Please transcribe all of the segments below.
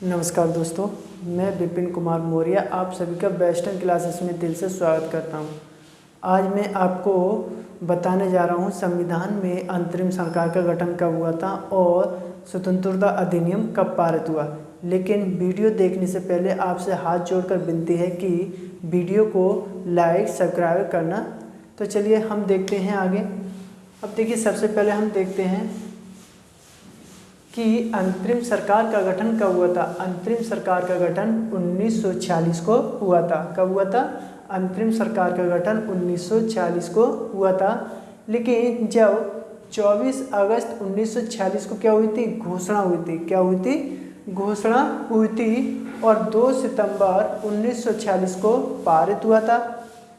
नमस्कार दोस्तों, मैं विपिन कुमार मौर्य आप सभी का वेस्टर्न क्लासेस में दिल से स्वागत करता हूं। आज मैं आपको बताने जा रहा हूं संविधान में अंतरिम सरकार का गठन कब हुआ था और स्वतंत्रता अधिनियम कब पारित हुआ। लेकिन वीडियो देखने से पहले आपसे हाथ जोड़कर विनती है कि वीडियो को लाइक सब्सक्राइब करना। तो चलिए हम देखते हैं आगे। अब देखिए, सबसे पहले हम देखते हैं कि अंतरिम सरकार का गठन कब हुआ था। अंतरिम सरकार का गठन 1946 को हुआ था। कब हुआ था? अंतरिम सरकार का गठन 1946 को हुआ था। लेकिन जब 24 अगस्त 1946 को क्या हुई थी? घोषणा हुई थी। क्या हुई थी? घोषणा हुई थी। और 2 सितंबर 1946 को पारित हुआ था।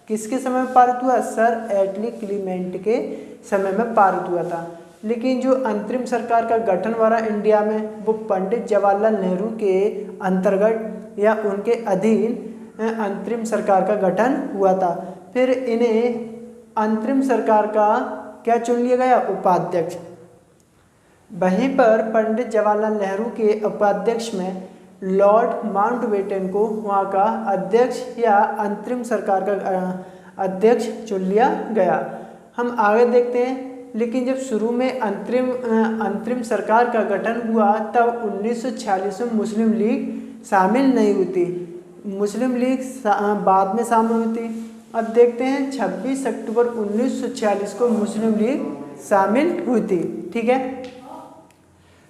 किसके समय में पारित हुआ? सर एटली क्लीमेंट के समय में पारित हुआ था। लेकिन जो अंतरिम सरकार का गठन हुआ इंडिया में, वो पंडित जवाहरलाल नेहरू के अंतर्गत या उनके अधीन अंतरिम सरकार का गठन हुआ था। फिर इन्हें अंतरिम सरकार का क्या चुन लिया गया? उपाध्यक्ष। वहीं पर पंडित जवाहरलाल नेहरू के उपाध्यक्ष में लॉर्ड माउंटबेटन को वहाँ का अध्यक्ष या अंतरिम सरकार का अध्यक्ष चुन लिया गया। हम आगे देखते हैं। लेकिन जब शुरू में अंतरिम सरकार का गठन हुआ तब 1946 में मुस्लिम लीग शामिल नहीं हुई थी। मुस्लिम लीग बाद में शामिल हुई थी। अब देखते हैं 26 अक्टूबर 1946 को मुस्लिम लीग शामिल हुई थी। ठीक है।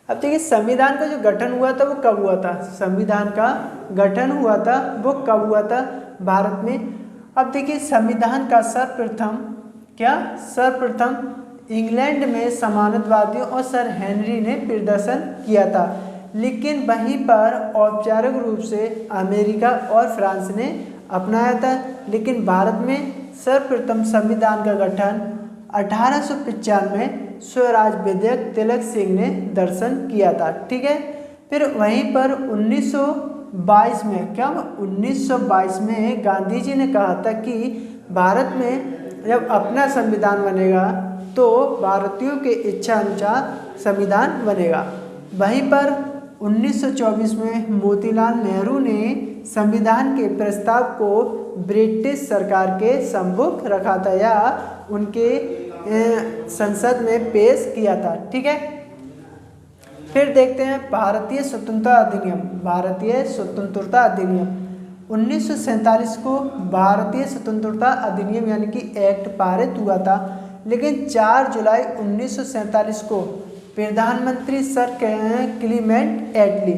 अब देखिए, संविधान का जो गठन हुआ था वो कब हुआ था? संविधान का गठन हुआ था वो कब हुआ था भारत में? अब देखिए, संविधान का सर्वप्रथम इंग्लैंड में समानवादियों और सर हेनरी ने प्रदर्शन किया था। लेकिन वहीं पर औपचारिक रूप से अमेरिका और फ्रांस ने अपनाया था। लेकिन भारत में सर्वप्रथम संविधान का गठन 1895 में स्वराज विधेयक तिलक सिंह ने दर्शन किया था। ठीक है। फिर वहीं पर 1922 में गांधी जी ने कहा था कि भारत में जब अपना संविधान बनेगा तो भारतीयों के इच्छा अनुसार संविधान बनेगा। वहीं पर 1924 में मोतीलाल नेहरू ने संविधान के प्रस्ताव को ब्रिटिश सरकार के सम्मुख रखा था या उनके संसद में पेश किया था। ठीक है। फिर देखते हैं भारतीय स्वतंत्रता अधिनियम 1947 को भारतीय स्वतंत्रता अधिनियम यानी कि एक्ट पारित हुआ था। लेकिन 4 जुलाई 1947 को प्रधानमंत्री सर क्लीमेंट एटली,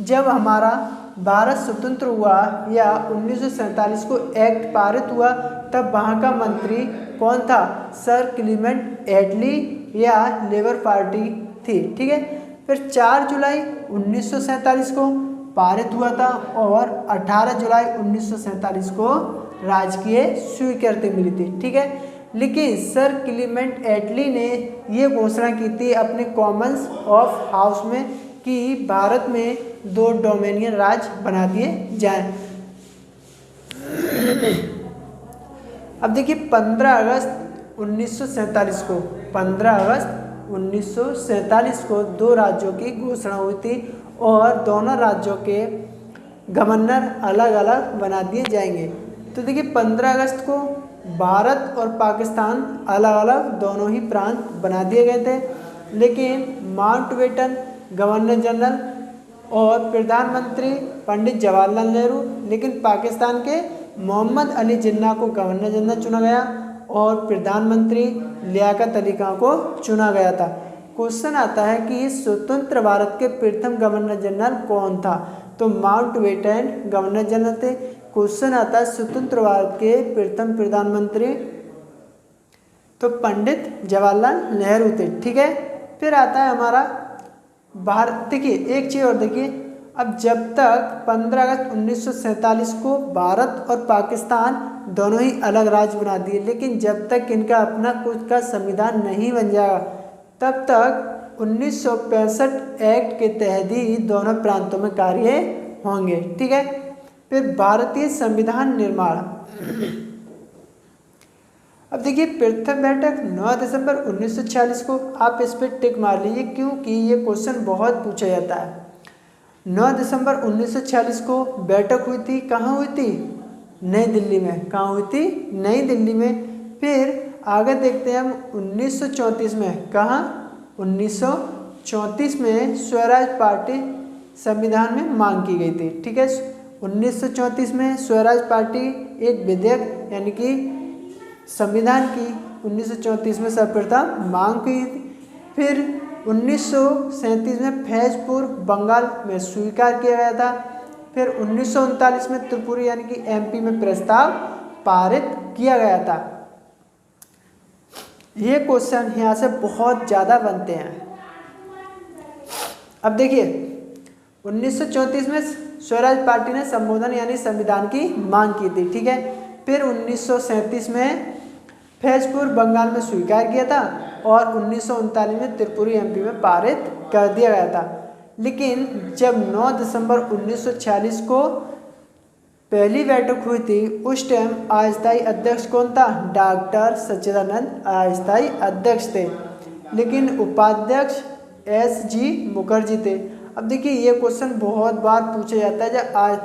जब हमारा भारत स्वतंत्र हुआ या 1947 को एक्ट पारित हुआ, तब वहाँ का मंत्री कौन था? सर क्लीमेंट एटली या लेबर पार्टी थी। ठीक है। फिर 4 जुलाई 1947 को पारित हुआ था और 18 जुलाई 1947 को राजकीय स्वीकृति मिली थी। ठीक है। लेकिन सर क्लीमेंट एटली ने ये घोषणा की थी अपने कॉमन्स ऑफ हाउस में कि भारत में 2 डोमिनियन राज्य बना दिए जाएं। अब देखिए, 15 अगस्त 1947 को 2 राज्यों की घोषणा हुई थी और दोनों राज्यों के गवर्नर अलग अलग बना दिए जाएंगे। तो देखिए, 15 अगस्त को भारत और पाकिस्तान अलग अलग दोनों ही प्रांत बना दिए गए थे। लेकिन माउंटबेटन गवर्नर जनरल और प्रधानमंत्री पंडित जवाहरलाल नेहरू, लेकिन पाकिस्तान के मोहम्मद अली जिन्ना को गवर्नर जनरल चुना गया और प्रधानमंत्री लियाकत अली खां को चुना गया था। क्वेश्चन आता है कि स्वतंत्र भारत के प्रथम गवर्नर जनरल कौन था? तो माउंटबेटन गवर्नर जनरल थे। क्वेश्चन आता है स्वतंत्र भारत के प्रथम प्रधानमंत्री, तो पंडित जवाहरलाल नेहरू थे। ठीक है। फिर आता है हमारा भारत। देखिए, एक चीज़ और देखिए, अब जब तक 15 अगस्त 1947 को भारत और पाकिस्तान दोनों ही अलग राज्य बना दिए, लेकिन जब तक इनका अपना खुद का संविधान नहीं बन जाएगा तब तक 1965 एक्ट के तहत ही दोनों प्रांतों में कार्य होंगे। ठीक है। फिर भारतीय संविधान निर्माण। अब देखिए, प्रथम बैठक 9 दिसंबर 1946 को। आप इस पर टिक मार लीजिए क्योंकि ये क्वेश्चन बहुत पूछा जाता है। 9 दिसंबर 1946 को बैठक हुई थी, कहाँ हुई थी? नई दिल्ली में। कहाँ हुई थी? नई दिल्ली में। फिर आगे देखते हैं हम 1934 में, कहाँ? 1934 में स्वराज पार्टी संविधान में मांग की गई थी। ठीक है, 1934 में स्वराज पार्टी एक विधेयक यानी कि संविधान की 1934 में सर्वप्रथम मांग की थी। फिर 1937 में फैजपुर बंगाल में स्वीकार किया गया था। फिर 1939 में त्रिपुरा यानी कि एमपी में प्रस्ताव पारित किया गया था। ये क्वेश्चन यहाँ से बहुत ज़्यादा बनते हैं। अब देखिए 1934 में स्वराज पार्टी ने संबोधन यानी संविधान की मांग की थी। ठीक है, फिर 1937 में फैजपुर बंगाल में स्वीकार किया था और 1939 में त्रिपुरा एमपी में पारित कर दिया गया था। लेकिन जब 9 दिसंबर 1946 को पहली बैठक हुई थी उस टाइम अस्थायी अध्यक्ष कौन था? डॉक्टर सच्चिदानंद अस्थायी अध्यक्ष थे, लेकिन उपाध्यक्ष एस.जी. मुखर्जी थे। अब देखिए ये क्वेश्चन बहुत बार पूछा जाता है।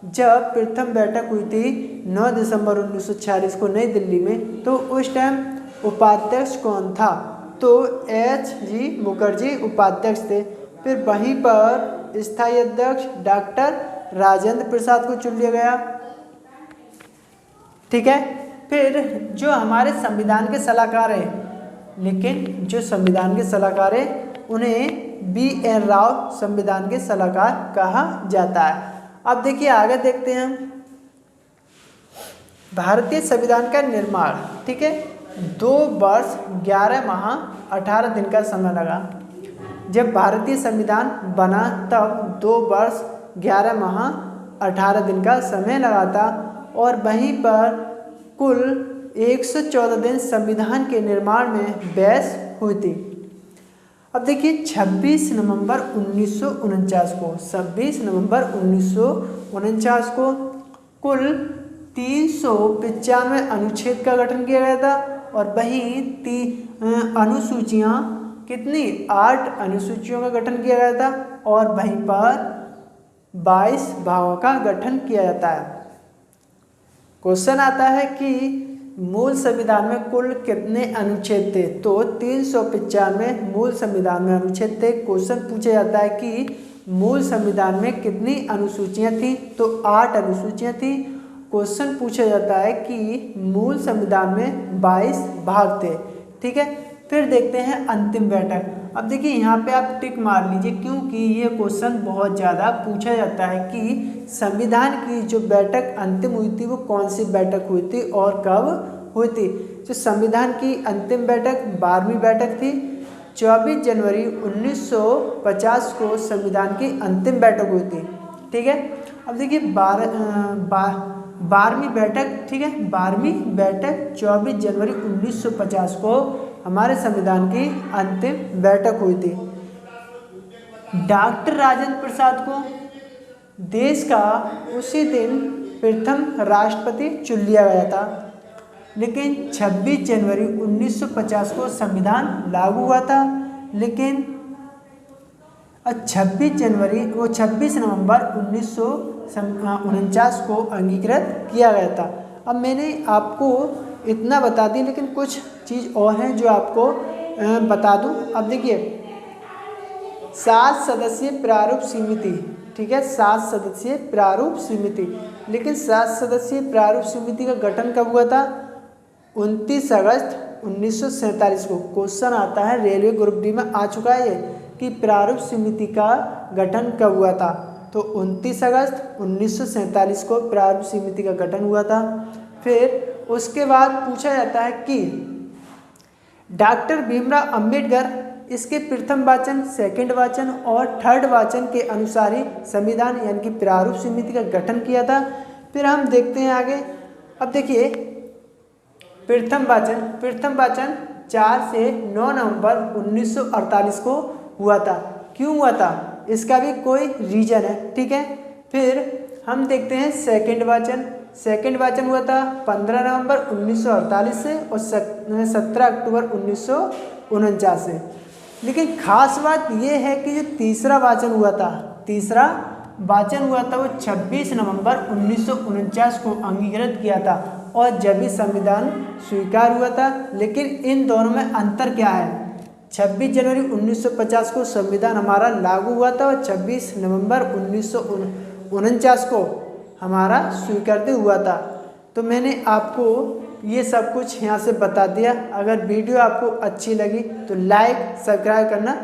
जब प्रथम बैठक हुई थी 9 दिसंबर 1946 को नई दिल्ली में, तो उस टाइम उपाध्यक्ष कौन था? तो एस.जी. मुखर्जी उपाध्यक्ष थे। फिर वहीं पर स्थायी अध्यक्ष डॉक्टर राजेंद्र प्रसाद को चुन लिया गया। ठीक है, फिर जो हमारे संविधान के सलाहकार हैं, लेकिन जो संविधान के सलाहकार हैं उन्हें बी.एन. राव संविधान के सलाहकार कहा जाता है। अब देखिए आगे देखते हैं हम भारतीय संविधान का निर्माण। ठीक है, 2 वर्ष 11 माह 18 दिन का समय लगा। जब भारतीय संविधान बना तब 2 वर्ष 11 माह 18 दिन का समय लगा था और वहीं पर कुल 114 दिन संविधान के निर्माण में बहस हुई थी। अब देखिए 26 नवंबर 1949 को 26 नवंबर 1949 को कुल 395 अनुच्छेद का गठन किया गया था और वहीं अनुसूचियाँ कितनी? 8 अनुसूचियों का गठन किया गया था और वहीं पर 22 भागों का गठन किया जाता है। क्वेश्चन आता है कि मूल संविधान में कुल कितने अनुच्छेद थे? तो 395 मूल संविधान में अनुच्छेद थे। क्वेश्चन पूछा जाता है कि मूल संविधान में कितनी अनुसूचियां थी? तो 8 अनुसूचियां थी। क्वेश्चन पूछा जाता है कि मूल संविधान में 22 भाग थे। ठीक है, फिर देखते हैं अंतिम बैठक। अब देखिए यहाँ पे आप टिक मार लीजिए क्योंकि ये क्वेश्चन बहुत ज़्यादा पूछा जाता है कि संविधान की जो बैठक अंतिम हुई थी वो कौन सी बैठक हुई थी और कब हुई थी। तो संविधान की अंतिम बैठक 12वीं बैठक थी। 24 जनवरी 1950 को संविधान की अंतिम बैठक हुई थी। ठीक है, अब देखिए 12वीं बैठक। ठीक है, 12वीं बैठक 24 जनवरी 1950 को हमारे संविधान की अंतिम बैठक हुई थी। डॉक्टर राजेंद्र प्रसाद को देश का उसी दिन प्रथम राष्ट्रपति चुन लिया गया था, लेकिन 26 जनवरी 1950 को संविधान लागू हुआ था। लेकिन 26 नवंबर 1949 को अंगीकृत किया गया था। अब मैंने आपको इतना बता दी, लेकिन कुछ चीज़ और है जो आपको बता दूं। अब देखिए 7 सदस्यीय प्रारूप समिति। ठीक है, 7 सदस्यीय प्रारूप समिति। लेकिन 7 सदस्यीय प्रारूप समिति का गठन कब हुआ था? 29 अगस्त 1947 को। क्वेश्चन आता है रेलवे ग्रुप डी में आ चुका है ये कि प्रारूप समिति का गठन कब हुआ था। तो 29 अगस्त 1947 को प्रारूप समिति का गठन हुआ था। फिर उसके बाद पूछा जाता है कि डॉक्टर भीमराव अंबेडकर इसके प्रथम वाचन, सेकंड वाचन और थर्ड वाचन के अनुसार ही संविधान यानी कि प्रारूप समिति का गठन किया था। फिर हम देखते हैं आगे। अब देखिए प्रथम वाचन 4 से 9 नवंबर 1948 को हुआ था। क्यों हुआ था इसका भी कोई रीजन है। ठीक है, फिर हम देखते हैं सेकंड वाचन हुआ था 15 नवंबर 1948 से और 17 अक्टूबर 1949 से। लेकिन खास बात यह है कि जो तीसरा वाचन हुआ था, तीसरा वाचन हुआ था वो 26 नवंबर 1949 को अंगीकृत किया था और जब भी संविधान स्वीकार हुआ था। लेकिन इन दोनों में अंतर क्या है? 26 जनवरी 1950 को संविधान हमारा लागू हुआ था और 26 नवंबर 1949 को हमारा स्वीकृत हुआ था। तो मैंने आपको ये सब कुछ यहाँ से बता दिया। अगर वीडियो आपको अच्छी लगी तो लाइक सब्सक्राइब करना